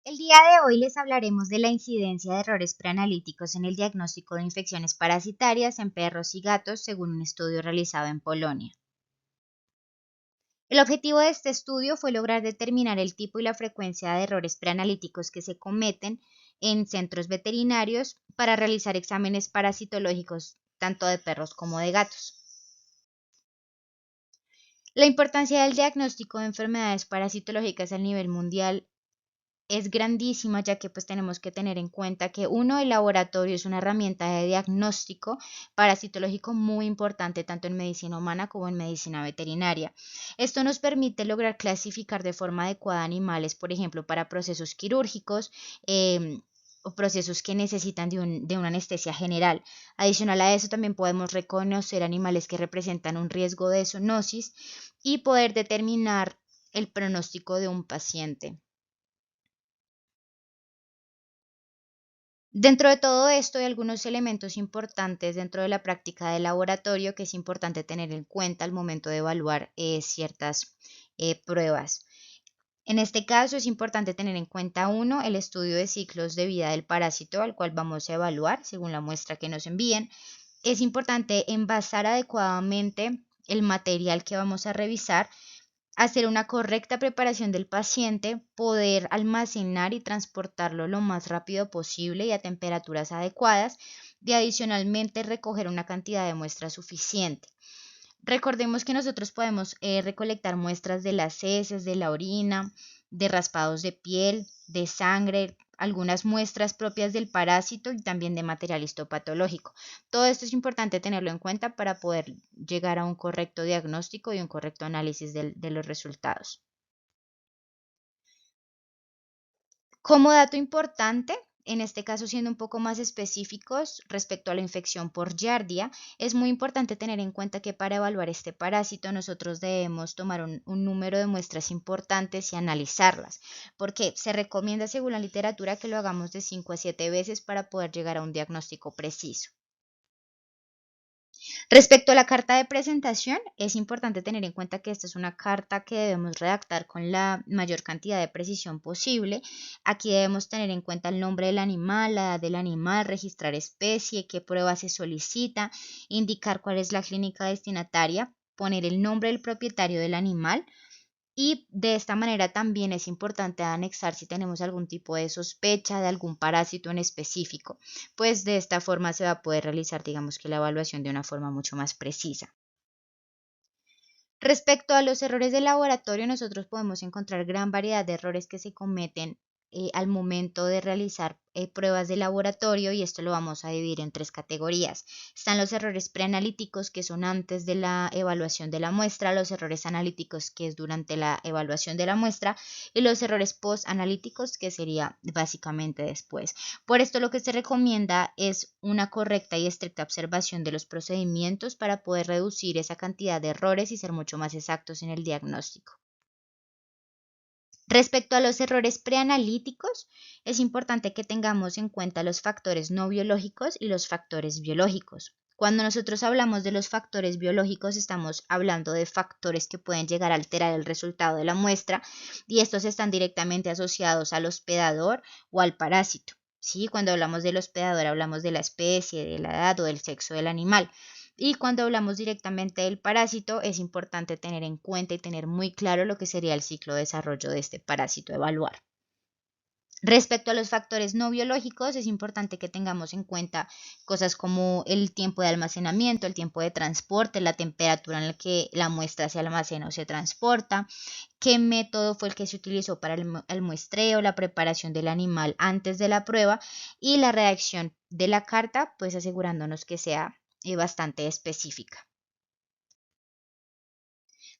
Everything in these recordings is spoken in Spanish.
El día de hoy les hablaremos de la incidencia de errores preanalíticos en el diagnóstico de infecciones parasitarias en perros y gatos según un estudio realizado en Polonia. El objetivo de este estudio fue lograr determinar el tipo y la frecuencia de errores preanalíticos que se cometen en centros veterinarios para realizar exámenes parasitológicos tanto de perros como de gatos. La importancia del diagnóstico de enfermedades parasitológicas a nivel mundial es grandísima, ya que pues tenemos que tener en cuenta que uno, el laboratorio es una herramienta de diagnóstico parasitológico muy importante tanto en medicina humana como en medicina veterinaria. Esto nos permite lograr clasificar de forma adecuada animales, por ejemplo, para procesos quirúrgicos, o procesos que necesitan de una anestesia general. Adicional a eso, también podemos reconocer animales que representan un riesgo de zoonosis y poder determinar el pronóstico de un paciente. Dentro de todo esto hay algunos elementos importantes dentro de la práctica de laboratorio que es importante tener en cuenta al momento de evaluar ciertas pruebas. En este caso es importante tener en cuenta uno, el estudio de ciclos de vida del parásito al cual vamos a evaluar según la muestra que nos envíen. Es importante envasar adecuadamente el material que vamos a revisar, hacer una correcta preparación del paciente, poder almacenar y transportarlo lo más rápido posible y a temperaturas adecuadas y adicionalmente recoger una cantidad de muestras suficiente. Recordemos que nosotros podemos recolectar muestras de las heces, de la orina, de raspados de piel, de sangre, algunas muestras propias del parásito y también de material histopatológico. Todo esto es importante tenerlo en cuenta para poder llegar a un correcto diagnóstico y un correcto análisis de los resultados. Como dato importante, en este caso siendo un poco más específicos respecto a la infección por Giardia, es muy importante tener en cuenta que para evaluar este parásito nosotros debemos tomar un número de muestras importantes y analizarlas, porque se recomienda según la literatura que lo hagamos de 5 a 7 veces para poder llegar a un diagnóstico preciso. Respecto a la carta de presentación, es importante tener en cuenta que esta es una carta que debemos redactar con la mayor cantidad de precisión posible. Aquí debemos tener en cuenta el nombre del animal, la edad del animal, registrar especie, qué prueba se solicita, indicar cuál es la clínica destinataria, poner el nombre del propietario del animal. Y de esta manera también es importante anexar si tenemos algún tipo de sospecha de algún parásito en específico, pues de esta forma se va a poder realizar, digamos que la evaluación de una forma mucho más precisa. Respecto a los errores de laboratorio, nosotros podemos encontrar gran variedad de errores que se cometen al momento de realizar pruebas de laboratorio y esto lo vamos a dividir en tres categorías. Están los errores preanalíticos que son antes de la evaluación de la muestra, los errores analíticos que es durante la evaluación de la muestra y los errores postanalíticos que sería básicamente después. Por esto lo que se recomienda es una correcta y estricta observación de los procedimientos para poder reducir esa cantidad de errores y ser mucho más exactos en el diagnóstico. Respecto a los errores preanalíticos, es importante que tengamos en cuenta los factores no biológicos y los factores biológicos. Cuando nosotros hablamos de los factores biológicos, estamos hablando de factores que pueden llegar a alterar el resultado de la muestra y estos están directamente asociados al hospedador o al parásito. ¿Sí? Cuando hablamos del hospedador, hablamos de la especie, de la edad o del sexo del animal. Y cuando hablamos directamente del parásito, es importante tener en cuenta y tener muy claro lo que sería el ciclo de desarrollo de este parásito, evaluar. Respecto a los factores no biológicos, es importante que tengamos en cuenta cosas como el tiempo de almacenamiento, el tiempo de transporte, la temperatura en la que la muestra se almacena o se transporta, qué método fue el que se utilizó para el muestreo, la preparación del animal antes de la prueba y la redacción de la carta, pues asegurándonos que sea bastante específica.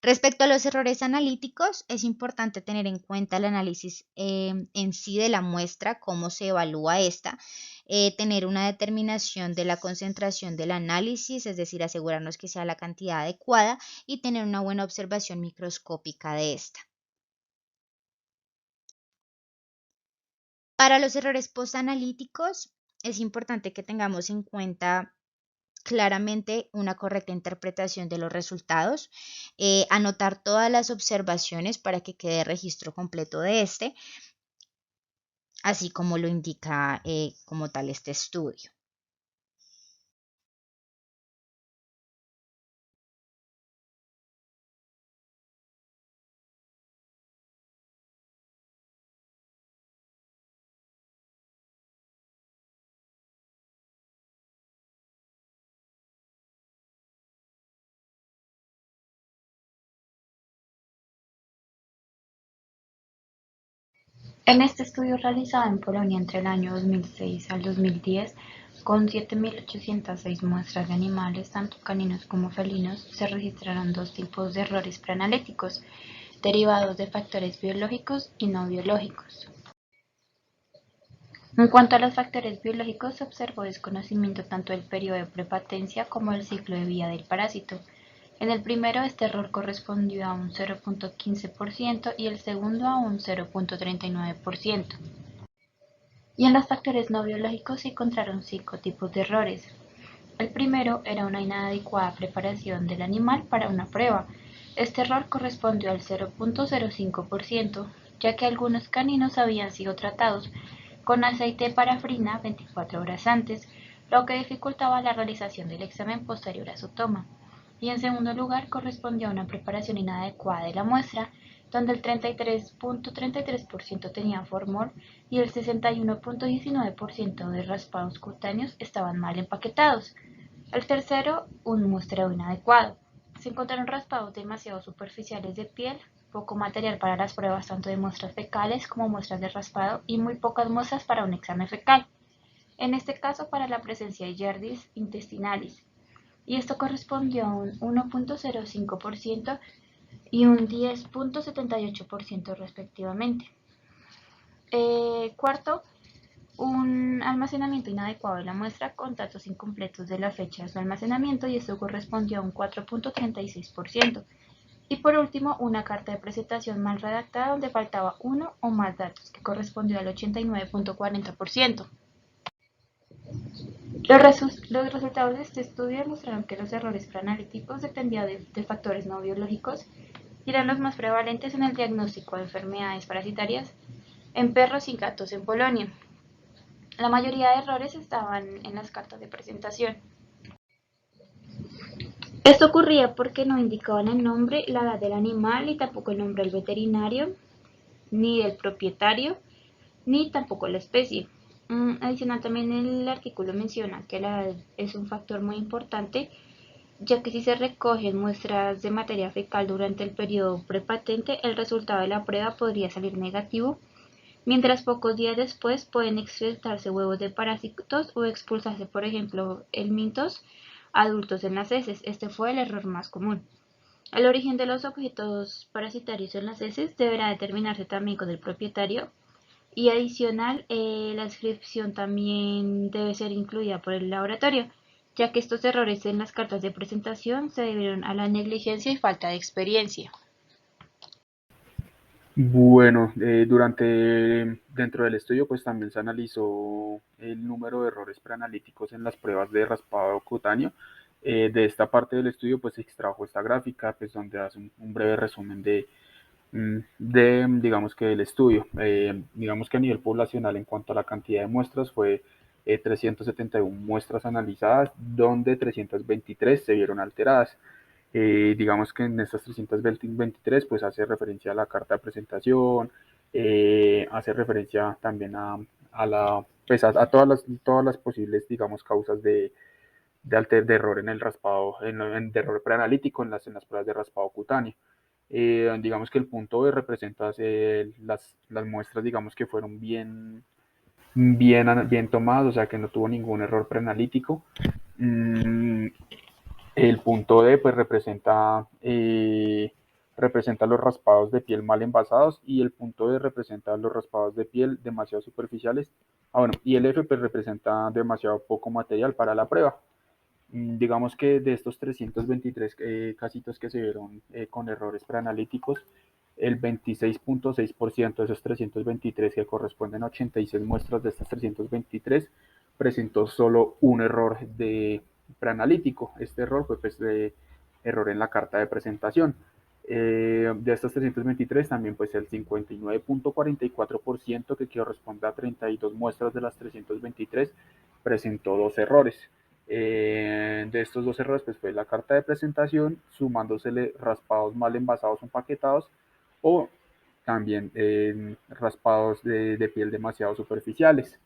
Respecto a los errores analíticos, es importante tener en cuenta el análisis en sí de la muestra, cómo se evalúa esta, tener una determinación de la concentración del análisis, es decir, asegurarnos que sea la cantidad adecuada y tener una buena observación microscópica de esta. Para los errores postanalíticos, es importante que tengamos en cuenta claramente una correcta interpretación de los resultados, anotar todas las observaciones para que quede registro completo de este así como lo indica como tal este estudio. En este estudio realizado en Polonia entre el año 2006 al 2010, con 7.806 muestras de animales, tanto caninos como felinos, se registraron dos tipos de errores preanalíticos, derivados de factores biológicos y no biológicos. En cuanto a los factores biológicos, se observó desconocimiento tanto del periodo de prepatencia como del ciclo de vida del parásito. En el primero, este error correspondió a un 0.15% y el segundo a un 0.39%. Y en los factores no biológicos se encontraron 5 tipos de errores. El primero era una inadecuada preparación del animal para una prueba. Este error correspondió al 0.05%, ya que algunos caninos habían sido tratados con aceite de parafina 24 horas antes, lo que dificultaba la realización del examen posterior a su toma. Y en segundo lugar, correspondió a una preparación inadecuada de la muestra, donde el 33.33% tenía formol y el 61.19% de raspados cutáneos estaban mal empaquetados. El tercero, un muestreo inadecuado. Se encontraron raspados demasiado superficiales de piel, poco material para las pruebas tanto de muestras fecales como muestras de raspado y muy pocas muestras para un examen fecal, en este caso para la presencia de Yardis intestinalis, y esto correspondió a un 1.05% y un 10.78% respectivamente. Cuarto, un almacenamiento inadecuado de la muestra con datos incompletos de la fecha de su almacenamiento y esto correspondió a un 4.36%. Y por último, una carta de presentación mal redactada donde faltaba uno o más datos, que correspondió al 89.40%. Los resultados de este estudio mostraron que los errores preanalíticos dependían de factores no biológicos y eran los más prevalentes en el diagnóstico de enfermedades parasitarias en perros y gatos en Polonia. La mayoría de errores estaban en las cartas de presentación. Esto ocurría porque no indicaban el nombre, la edad del animal y tampoco el nombre del veterinario, ni del propietario, ni tampoco la especie. Adicional, también el artículo menciona que la edad es un factor muy importante, ya que si se recogen muestras de materia fecal durante el periodo prepatente, el resultado de la prueba podría salir negativo, mientras pocos días después pueden excretarse huevos de parásitos o expulsarse, por ejemplo, helmintos adultos en las heces. Este fue el error más común. El origen de los objetos parasitarios en las heces deberá determinarse también con el propietario y adicional, la inscripción también debe ser incluida por el laboratorio, ya que estos errores en las cartas de presentación se debieron a la negligencia y falta de experiencia. Bueno, dentro del estudio pues también se analizó el número de errores preanalíticos en las pruebas de raspado cutáneo. De esta parte del estudio pues se extrajo esta gráfica pues donde hace un breve resumen digamos que del estudio. Digamos que a nivel poblacional en cuanto a la cantidad de muestras fue 371 muestras analizadas, donde 323 se vieron alteradas. Digamos que en estas 323 pues hace referencia a la carta de presentación, hace referencia también pues todas las posibles, digamos, causas de error en el raspado, de error preanalítico en las pruebas de raspado cutáneo. Digamos que el punto B representa las muestras, digamos que fueron bien tomadas, o sea que no tuvo ningún error preanalítico. Mm, el punto D pues representa los raspados de piel mal envasados y el punto D representa los raspados de piel demasiado superficiales. Bueno, y el F pues representa demasiado poco material para la prueba. Digamos que de estos 323 casitos que se vieron con errores preanalíticos, el 26.6% de esos 323, que corresponden a 86 muestras de estas 323, presentó solo un error de preanalítico. Este error fue pues de error en la carta de presentación. De estas 323 también pues el 59.44% que corresponde a 32 muestras de las 323 presentó dos errores. De estos dos errores pues fue la carta de presentación, sumándosele raspados mal envasados o empaquetados o también raspados de piel demasiado superficiales.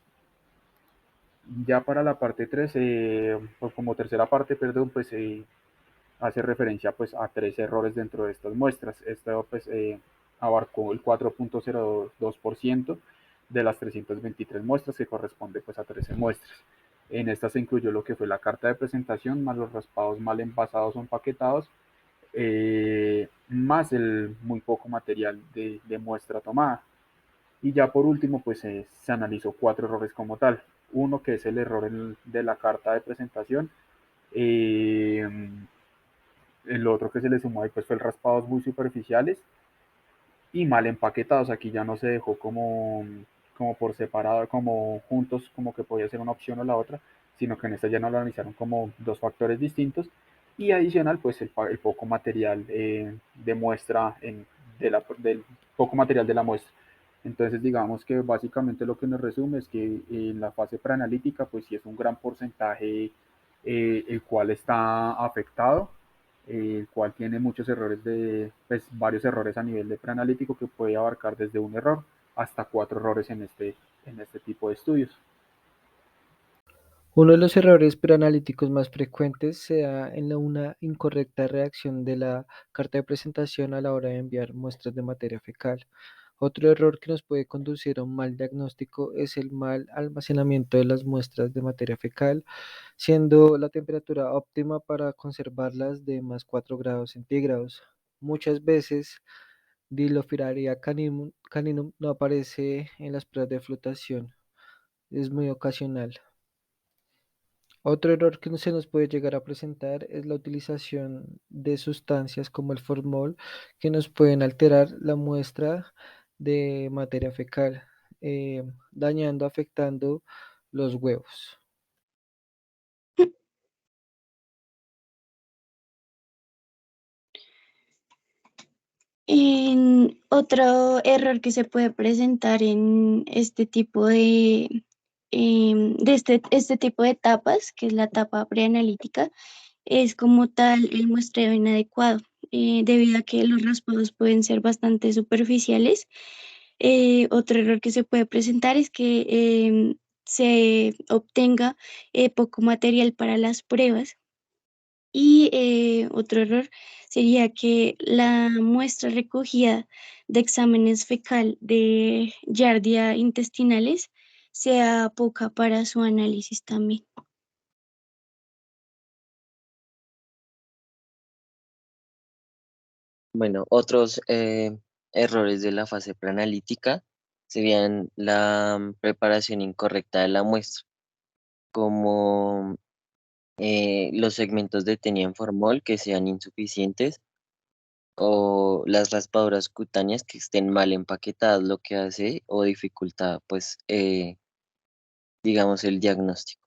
Ya para la parte 3, pues como tercera parte, perdón, pues hace referencia pues a tres errores dentro de estas muestras. Esto pues abarcó el 4.02% de las 323 muestras, que corresponde pues a 13 muestras. En esta se incluyó lo que fue la carta de presentación, más los raspados mal envasados o empaquetados, más el muy poco material de muestra tomada. Y ya por último, pues se analizó cuatro errores como tal. Uno que es el error de la carta de presentación. Eh, el otro que se le sumó ahí pues fue el raspados muy superficiales y mal empaquetados. Aquí ya no se dejó como por separado, como juntos, como que podía ser una opción o la otra, sino que en esta ya no lo analizaron como dos factores distintos. Y adicional, pues el poco material de muestra, del poco material de la muestra. Entonces, digamos que básicamente lo que nos resume es que en la fase preanalítica, pues sí es un gran porcentaje el cual está afectado, el cual tiene muchos errores pues varios errores a nivel de preanalítico que puede abarcar desde un error hasta cuatro errores en este tipo de estudios. Uno de los errores preanalíticos más frecuentes se da en una incorrecta redacción de la carta de presentación a la hora de enviar muestras de materia fecal. Otro error que nos puede conducir a un mal diagnóstico es el mal almacenamiento de las muestras de materia fecal, siendo la temperatura óptima para conservarlas de más 4 grados centígrados. Muchas veces Dilophoraria caninum no aparece en las pruebas de flotación, es muy ocasional. Otro error que se nos puede llegar a presentar es la utilización de sustancias como el formol que nos pueden alterar la muestra de materia fecal, dañando, afectando los huevos. Otro error que se puede presentar en este tipo este tipo de etapas, que es la etapa preanalítica, es como tal el muestreo inadecuado, debido a que los raspados pueden ser bastante superficiales. Otro error que se puede presentar es que se obtenga poco material para las pruebas. Y otro error sería que la muestra recogida de exámenes fecal de giardia intestinales sea poca para su análisis también. Bueno, otros errores de la fase preanalítica serían la preparación incorrecta de la muestra, como los segmentos de tenia en formol que sean insuficientes o las raspaduras cutáneas que estén mal empaquetadas, lo que hace o dificulta, pues, digamos, el diagnóstico.